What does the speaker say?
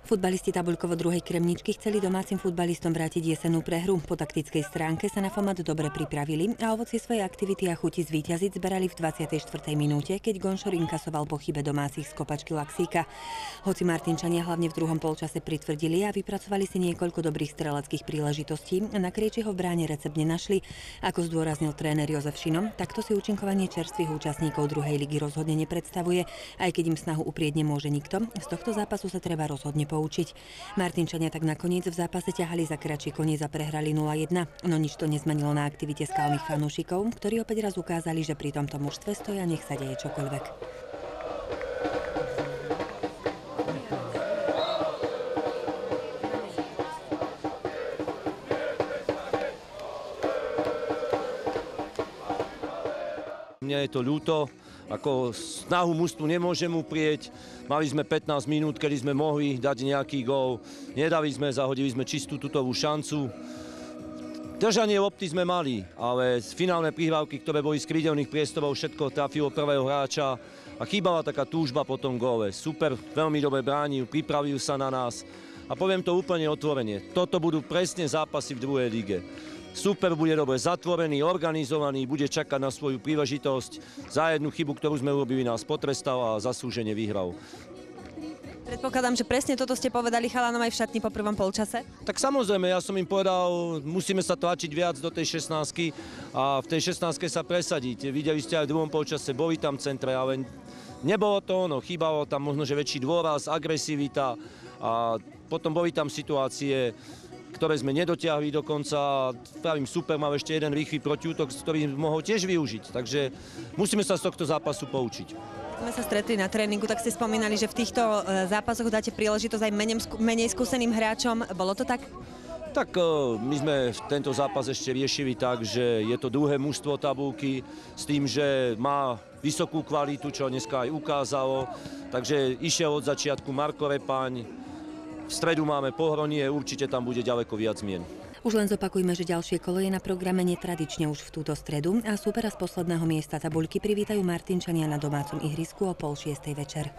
Futbalisti Tabuľkovo druhej Kremničky chceli domácim futbalistom vrátiť jesennú prehru. Po taktickej stránke sa na FOMAT dobre pripravili a ovocie svojej aktivity a chuti zvíťaziť zberali v 24. minúte, keď Gonšor inkasoval po chybe domácich z kopačky Laxíka. Hoci Martinčania hlavne v druhom polčase pritvrdili a vypracovali si niekoľko dobrých streleckých príležitostí, na Krejčiho v bráne recept nenašli. Ako zdôraznil tréner Jozef Šino, takto si účinkovanie čerstvých účastníkov druhej ligy rozhodne nepredstavuje, aj keď im snahu uprieť nemôže nikto. Z tohto zápasu sa treba rozhodne poučiť. Martinčania tak nakoniec v zápase ťahali za kratší koniec a prehrali 0-1, no nič to nezmenilo na aktivite skalných fanúšikov, ktorí opäť raz ukázali, že pri tomto mužstve stoja, nech sa deje čokoľvek. Mne je to ľúto, ako snahu mužstvu nemôžem uprieť. Mali sme 15 minút, kedy sme mohli dať nejaký gól. Nedali sme, zahodili sme čistú tutovú šancu. Držanie lopty sme mali, ale finálne prihrávky, ktoré boli z krídelných priestorov, všetko trafilo prvého hráča a chýbala taká túžba po tom góle. Super, veľmi dobre bránil, pripravil sa na nás a poviem to úplne otvorene. Toto budú presne zápasy v druhej lige. Super bude dobre zatvorený, organizovaný, bude čakať na svoju príležitosť. Za jednu chybu, ktorú sme urobili, nás potrestal a zaslúžene vyhral. Predpokladám, že presne toto ste povedali chalanom aj v šatni po prvom polčase? Tak samozrejme, ja som im povedal, musíme sa tlačiť viac do tej 16-ky a v tej 16-ke sa presadiť. Videli ste aj v druhom polčase, boli tam centre, ale nebolo to ono, chýbalo tam možno, že väčší dôraz, agresivita a potom boli tam situácie, ktoré sme nedotiahli dokonca. Pravím, Super mal ešte jeden rýchly protiútok, ktorý mohol tiež využiť. Takže musíme sa z tohto zápasu poučiť. Sme sa stretli na tréningu, tak ste spomínali, že v týchto zápasoch dáte príležitosť aj menej skúseným hráčom. Bolo to tak? Tak my sme tento zápas ešte riešili tak, že je to druhé mužstvo tabulky s tým, že má vysokú kvalitu, čo dneska aj ukázalo. Takže išiel od začiatku Marko Repaň. V stredu máme Pohronie, určite tam bude ďaleko viac zmien. Už len zopakujme, že ďalšie kolo je na programe netradične už v túto stredu a súpera z posledného miesta tabuľky privítajú Martinčania na domácom ihrisku o 5:30 večer.